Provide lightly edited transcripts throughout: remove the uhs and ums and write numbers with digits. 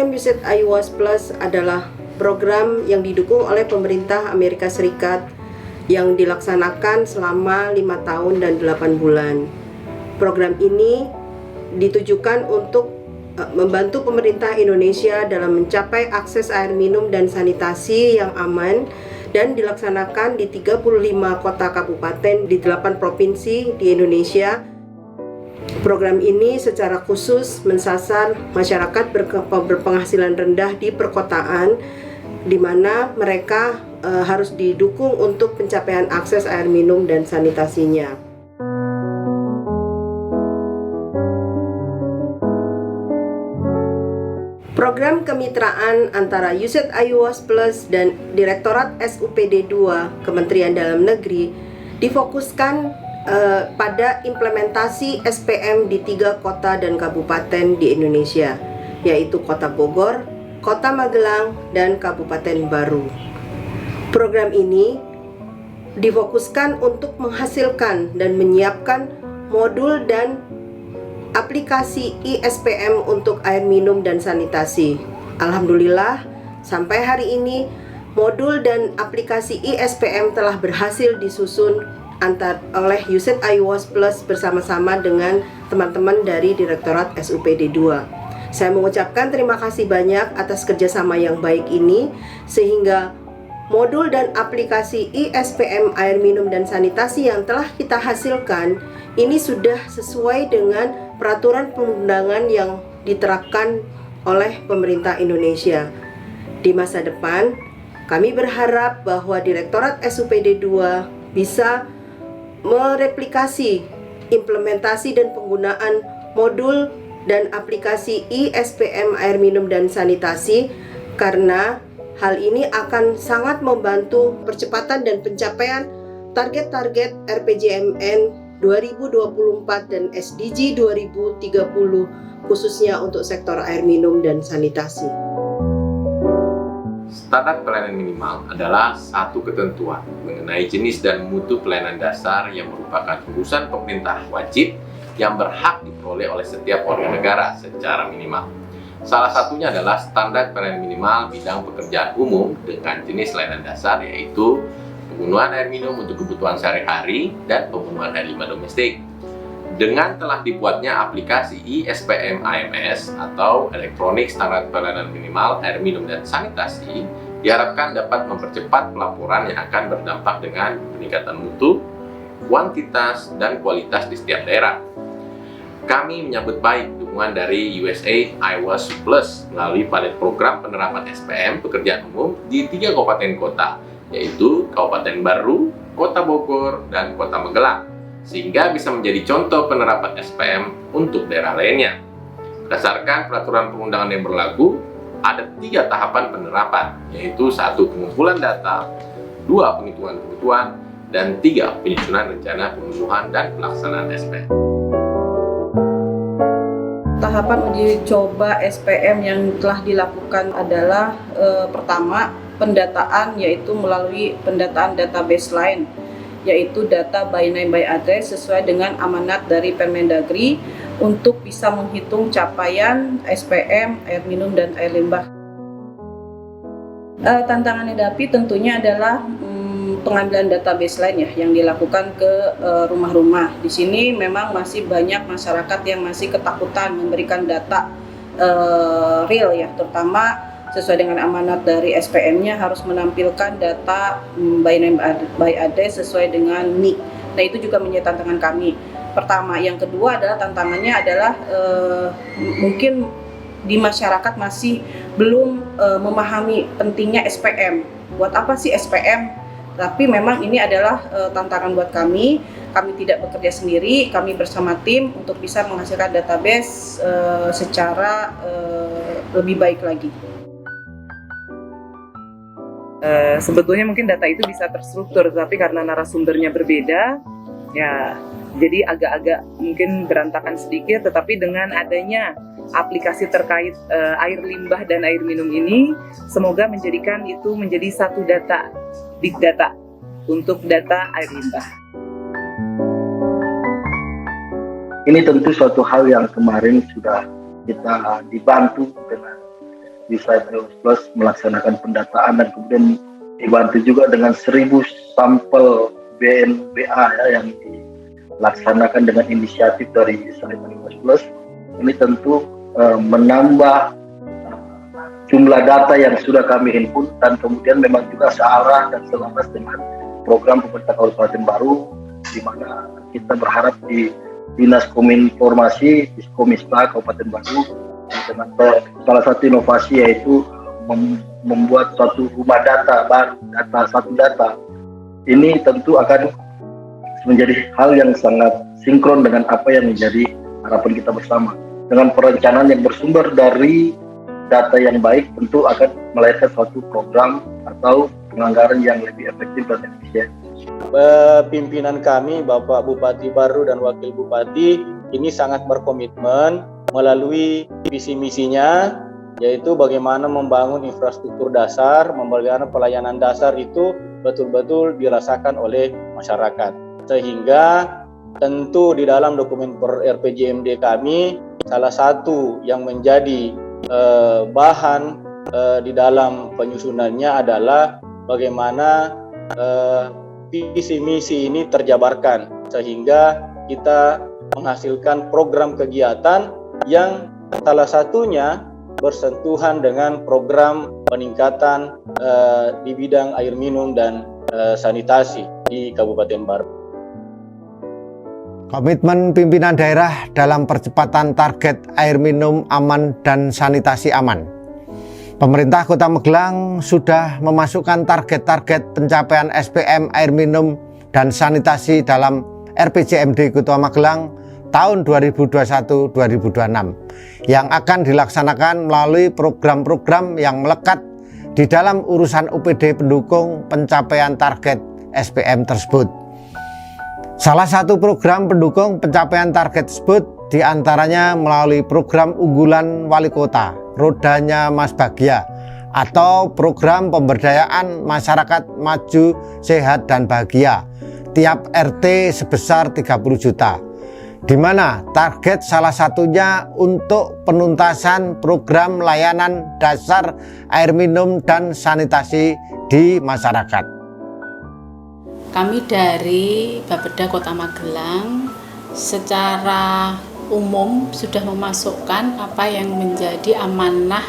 Program USAID IWAS Plus adalah program yang didukung oleh pemerintah Amerika Serikat yang dilaksanakan selama 5 tahun dan 8 bulan. Program ini ditujukan untuk membantu pemerintah Indonesia dalam mencapai akses air minum dan sanitasi yang aman dan dilaksanakan di 35 kota kabupaten di 8 provinsi di Indonesia. Program ini secara khusus mensasar masyarakat berpenghasilan rendah di perkotaan, di mana mereka harus didukung untuk pencapaian akses air minum dan sanitasinya. Program kemitraan antara USAID IWAS Plus dan Direktorat SUPD 2 Kementerian Dalam Negeri difokuskan pada implementasi SPM di 3 kota dan kabupaten di Indonesia, yaitu Kota Bogor, Kota Magelang, dan Kabupaten Baru. Program ini difokuskan untuk menghasilkan dan menyiapkan modul dan aplikasi ISPM untuk air minum dan sanitasi. Alhamdulillah, sampai hari ini modul dan aplikasi ISPM telah berhasil disusun oleh USAID IWAS Plus bersama-sama dengan teman-teman dari Direktorat SUPD 2. Saya mengucapkan terima kasih banyak atas kerjasama yang baik ini, sehingga modul dan aplikasi ISPM air minum dan sanitasi yang telah kita hasilkan ini sudah sesuai dengan peraturan perundangan yang diterapkan oleh pemerintah Indonesia. Di masa depan, kami berharap bahwa Direktorat SUPD 2 bisa mereplikasi implementasi dan penggunaan modul dan aplikasi ISPM air minum dan sanitasi, karena hal ini akan sangat membantu percepatan dan pencapaian target-target RPJMN 2024 dan SDG 2030, khususnya untuk sektor air minum dan sanitasi. Standar pelayanan minimal adalah satu ketentuan mengenai jenis dan mutu pelayanan dasar yang merupakan urusan pemerintah wajib yang berhak diperoleh oleh setiap warga negara secara minimal. Salah satunya adalah standar pelayanan minimal bidang pekerjaan umum dengan jenis layanan dasar, yaitu pemenuhan air minum untuk kebutuhan sehari-hari dan pemenuhan air limbah domestik. Dengan telah dibuatnya aplikasi ISPM AMS atau Elektronik Standar Pelayanan Minimal Air Minum dan Sanitasi, diharapkan dapat mempercepat pelaporan yang akan berdampak dengan peningkatan mutu, kuantitas, dan kualitas di setiap daerah. Kami menyambut baik dukungan dari USAID IWAS Plus melalui pilot program penerapan SPM pekerjaan umum di 3 kabupaten kota, yaitu Kabupaten Baru, Kota Bogor, dan Kota Magelang, sehingga bisa menjadi contoh penerapan SPM untuk daerah lainnya. Berdasarkan peraturan perundangan yang berlaku, ada 3 tahapan penerapan, yaitu 1. Pengumpulan data, 2. Penghitungan kebutuhan, dan 3. Penyusunan rencana pemenuhan dan pelaksanaan SPM. Tahapan uji coba SPM yang telah dilakukan adalah pertama, pendataan, yaitu melalui pendataan data baseline, yaitu data by name by address sesuai dengan amanat dari Permendagri untuk bisa menghitung capaian SPM air minum dan air limbah. Tantangan yang dihadapi tentunya adalah pengambilan data baseline ya, yang dilakukan ke rumah-rumah. Di sini memang masih banyak masyarakat yang masih ketakutan memberikan data real ya, terutama sesuai dengan amanat dari SPM-nya harus menampilkan data by name by address sesuai dengan NIK. Nah, itu juga menjadi tantangan kami. Pertama, yang kedua adalah tantangannya adalah mungkin di masyarakat masih belum memahami pentingnya SPM. Buat apa sih SPM? Tapi memang ini adalah tantangan buat kami. Kami tidak bekerja sendiri, kami bersama tim untuk bisa menghasilkan database secara lebih baik lagi. Sebetulnya mungkin data itu bisa terstruktur, tapi karena narasumbernya berbeda, ya jadi agak-agak mungkin berantakan sedikit. Tetapi dengan adanya aplikasi terkait air limbah dan air minum ini, semoga menjadikan itu menjadi satu data, big data untuk data air limbah. Ini tentu suatu hal yang kemarin sudah kita dibantu dengan USAID iOS Plus melaksanakan pendataan dan kemudian dibantu juga dengan 1.000 sampel BNBA ya, yang dilaksanakan dengan inisiatif dari USAID iOS Plus. Ini tentu menambah jumlah data yang sudah kami himpun dan kemudian memang juga searah dan selaras dengan program pemerintah Kabupaten Baru, di mana kita berharap di Dinas Kominformasi, Diskomispa Kabupaten Baru, dengan salah satu inovasi yaitu membuat suatu rumah data baru, satu data. Ini tentu akan menjadi hal yang sangat sinkron dengan apa yang menjadi harapan kita bersama. Dengan perencanaan yang bersumber dari data yang baik, tentu akan melahirkan suatu program atau penganggaran yang lebih efektif dan efisien. Pimpinan kami, Bapak Bupati Baru dan Wakil Bupati, ini sangat berkomitmen melalui visi misinya, yaitu bagaimana membangun infrastruktur dasar, memberikan pelayanan dasar itu betul-betul dirasakan oleh masyarakat. Sehingga tentu di dalam dokumen RPJMD kami, salah satu yang menjadi bahan di dalam penyusunannya adalah bagaimana visi misi ini terjabarkan, sehingga kita menghasilkan program kegiatan yang salah satunya bersentuhan dengan program peningkatan di bidang air minum dan sanitasi di Kabupaten Baru. Komitmen pimpinan daerah dalam percepatan target air minum aman dan sanitasi aman. Pemerintah Kota Magelang sudah memasukkan target-target pencapaian SPM air minum dan sanitasi dalam RPJMD Kota Magelang tahun 2021-2026 yang akan dilaksanakan melalui program-program yang melekat di dalam urusan UPD pendukung pencapaian target SPM tersebut. Salah satu program pendukung pencapaian target tersebut diantaranya melalui program unggulan Wali Kota, Rodanya Mas Bahagia, atau program pemberdayaan masyarakat maju, sehat, dan bahagia tiap RT sebesar 30 juta, di mana target salah satunya untuk penuntasan program layanan dasar air minum dan sanitasi di masyarakat. Kami dari Bapeda Kota Magelang secara umum sudah memasukkan apa yang menjadi amanah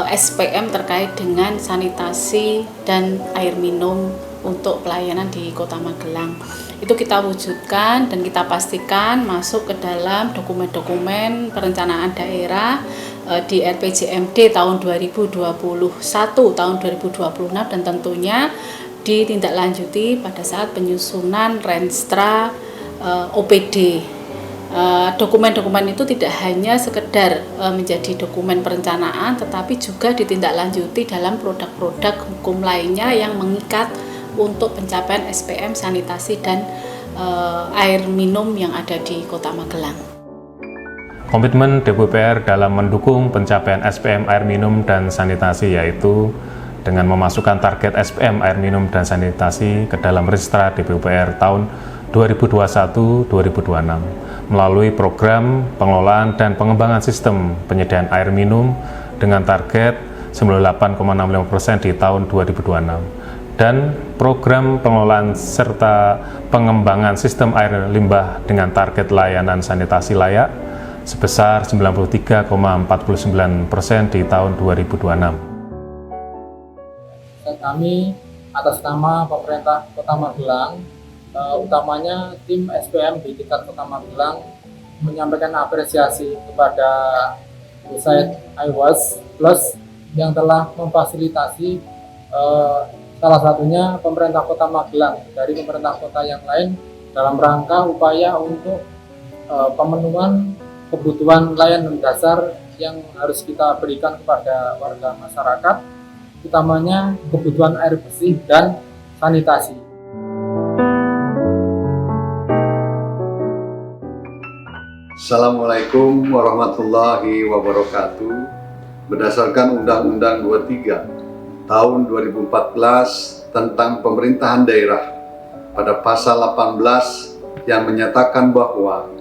SPM terkait dengan sanitasi dan air minum untuk pelayanan di Kota Magelang. Itu kita wujudkan dan kita pastikan masuk ke dalam dokumen-dokumen perencanaan daerah di RPJMD tahun 2021, tahun 2026, dan tentunya ditindaklanjuti pada saat penyusunan Renstra OPD. Dokumen-dokumen itu tidak hanya sekedar menjadi dokumen perencanaan, tetapi juga ditindaklanjuti dalam produk-produk hukum lainnya yang mengikat untuk pencapaian SPM sanitasi dan air minum yang ada di Kota Magelang. Komitmen DPUPR dalam mendukung pencapaian SPM air minum dan sanitasi yaitu dengan memasukkan target SPM air minum dan sanitasi ke dalam Renstra DPUPR tahun 2021-2026 melalui program pengelolaan dan pengembangan sistem penyediaan air minum dengan target 98,65% di tahun 2026 dan program pengelolaan serta pengembangan sistem air limbah dengan target layanan sanitasi layak sebesar 93,49% di tahun 2026. Kami atas nama pemerintah Kota Magelang, utamanya tim SPM di tingkat Kota Magelang, menyampaikan apresiasi kepada USAID iOS Plus yang telah memfasilitasi salah satunya pemerintah Kota Magelang dari pemerintah kota yang lain dalam rangka upaya untuk pemenuhan kebutuhan layanan dasar yang harus kita berikan kepada warga masyarakat, utamanya kebutuhan air bersih dan sanitasi. Assalamualaikum warahmatullahi wabarakatuh. Berdasarkan Undang-Undang 23 tahun 2014 tentang pemerintahan daerah, pada pasal 18 yang menyatakan bahwa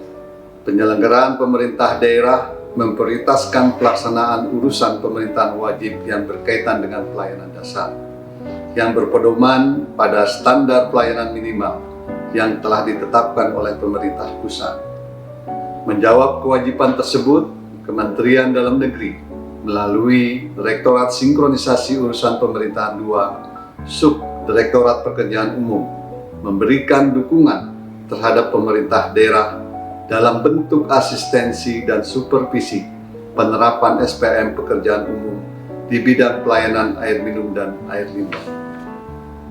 penyelenggaraan pemerintah daerah memprioritaskan pelaksanaan urusan pemerintahan wajib yang berkaitan dengan pelayanan dasar, yang berpedoman pada standar pelayanan minimal yang telah ditetapkan oleh pemerintah pusat. Menjawab kewajiban tersebut, Kementerian Dalam Negeri melalui Direktorat Sinkronisasi Urusan Pemerintahan 2, Subdirektorat Pekerjaan Umum, memberikan dukungan terhadap pemerintah daerah dalam bentuk asistensi dan supervisi penerapan SPM Pekerjaan Umum di bidang pelayanan air minum dan air limbah.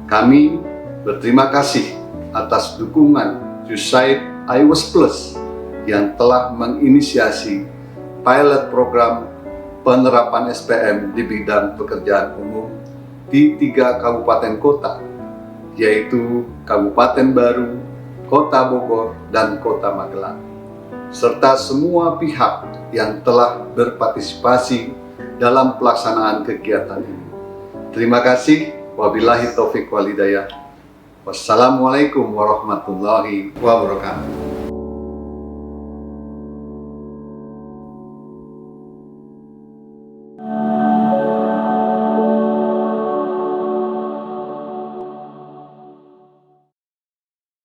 Kami berterima kasih atas dukungan USAID IWAS Plus yang telah menginisiasi pilot program penerapan SPM di bidang pekerjaan umum di 3 kabupaten kota, yaitu Kabupaten Baru, Kota Bogor, dan Kota Magelang, serta semua pihak yang telah berpartisipasi dalam pelaksanaan kegiatan ini. Terima kasih. Wabillahi taufiq wal hidayah. Wassalamualaikum warahmatullahi wabarakatuh.